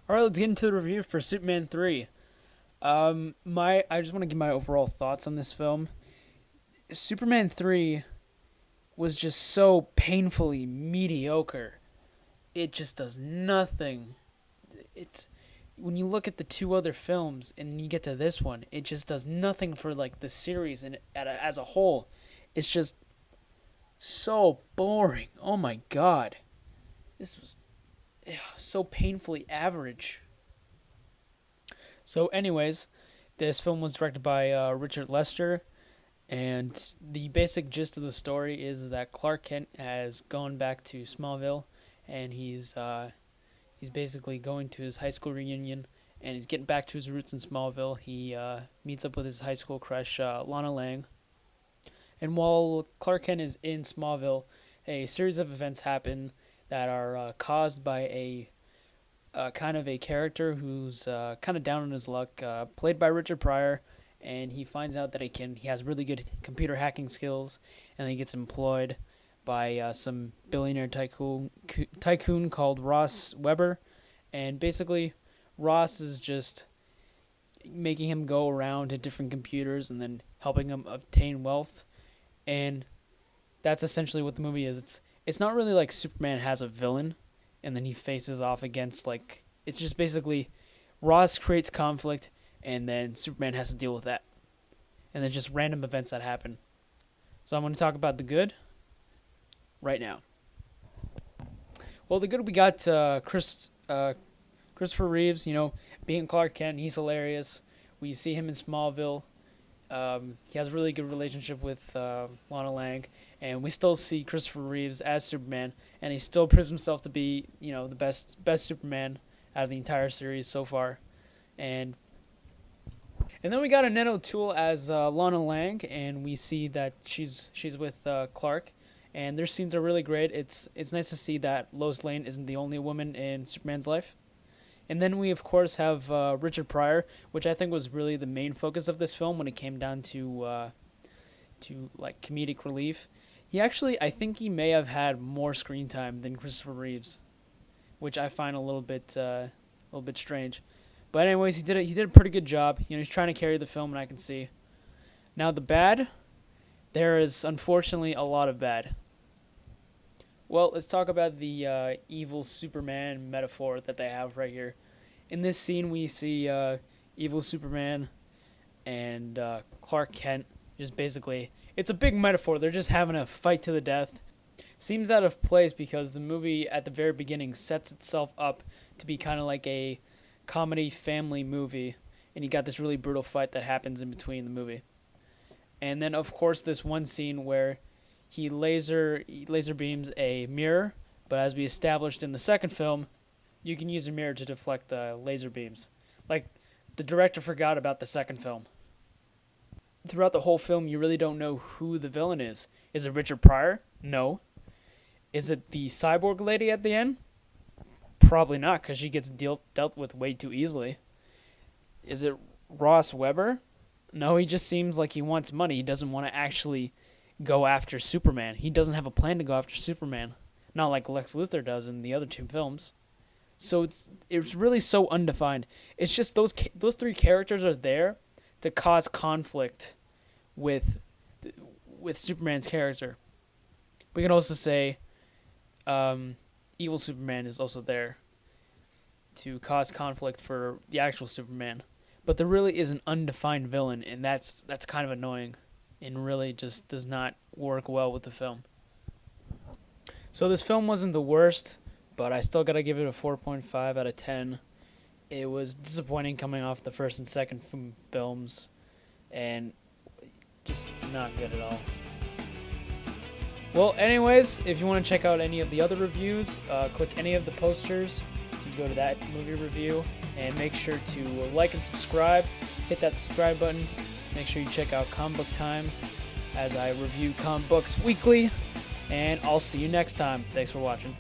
All right, let's get into the review for Superman 3. I just want to give my overall thoughts on this film. Superman 3 was just so painfully mediocre. It just does nothing. It's when you look at the two other films and you get to this one, it just does nothing for like the series and as a whole. It's just so boring. Oh my god. This was so painfully average. So, anyways, this film was directed by Richard Lester, and the basic gist of the story is that Clark Kent has gone back to Smallville, and he's basically going to his high school reunion, and he's getting back to his roots in Smallville. He meets up with his high school crush, Lana Lang, and while Clark Kent is in Smallville, a series of events happen that are caused by a kind of a character who's kind of down on his luck, played by Richard Pryor, and he finds out that he has really good computer hacking skills, and he gets employed by some billionaire tycoon called Ross Weber, and basically Ross is just making him go around to different computers and then helping him obtain wealth, and that's essentially what the movie is. It's not really like Superman has a villain and then he faces off against, like, it's just basically Ross creates conflict and then Superman has to deal with that. And then just random events that happen. So I'm going to talk about the good right now. Well, the good, we got Christopher Reeves, being Clark Kent. He's hilarious. We see him in Smallville. He has a really good relationship with Lana Lang, and we still see Christopher Reeves as Superman, and he still proves himself to be, the best Superman out of the entire series so far. And then we got Annette O'Toole as Lana Lang, and we see that she's with Clark, and their scenes are really great. It's nice to see that Lois Lane isn't the only woman in Superman's life. And then we, of course, have Richard Pryor, which I think was really the main focus of this film when it came down to like comedic relief. I think he may have had more screen time than Christopher Reeves, which I find a little bit strange. But anyways, he did a pretty good job. He's trying to carry the film, and I can see. Now the bad, there is unfortunately a lot of bad. Well, let's talk about the evil Superman metaphor that they have right here. In this scene, we see evil Superman and Clark Kent. Just basically, it's a big metaphor. They're just having a fight to the death. Seems out of place because the movie at the very beginning sets itself up to be kind of like a comedy family movie, and you got this really brutal fight that happens in between the movie. And then, of course, this one scene where he laser beams a mirror, but as we established in the second film, you can use a mirror to deflect the laser beams. Like, the director forgot about the second film. Throughout the whole film, you really don't know who the villain is. Is it Richard Pryor? No. Is it the cyborg lady at the end? Probably not, because she gets dealt with way too easily. Is it Ross Weber? No, he just seems like he wants money. He doesn't want to actually go after Superman. He doesn't have a plan to go after Superman, not like Lex Luthor does in the other two films. So it's really so undefined. It's just those three characters are there to cause conflict with Superman's character. We can also say evil Superman is also there to cause conflict for the actual Superman. But there really is an undefined villain, and that's kind of annoying and really just does not work well with the film. So this film wasn't the worst, but I still got to give it a 4.5 out of 10. It was disappointing coming off the first and second films, and just not good at all. Well, anyways, if you want to check out any of the other reviews, click any of the posters to go to that movie review, and make sure to like and subscribe. Hit that subscribe button. Make sure you check out Comic Book Time as I review comic books weekly, and I'll see you next time. Thanks for watching.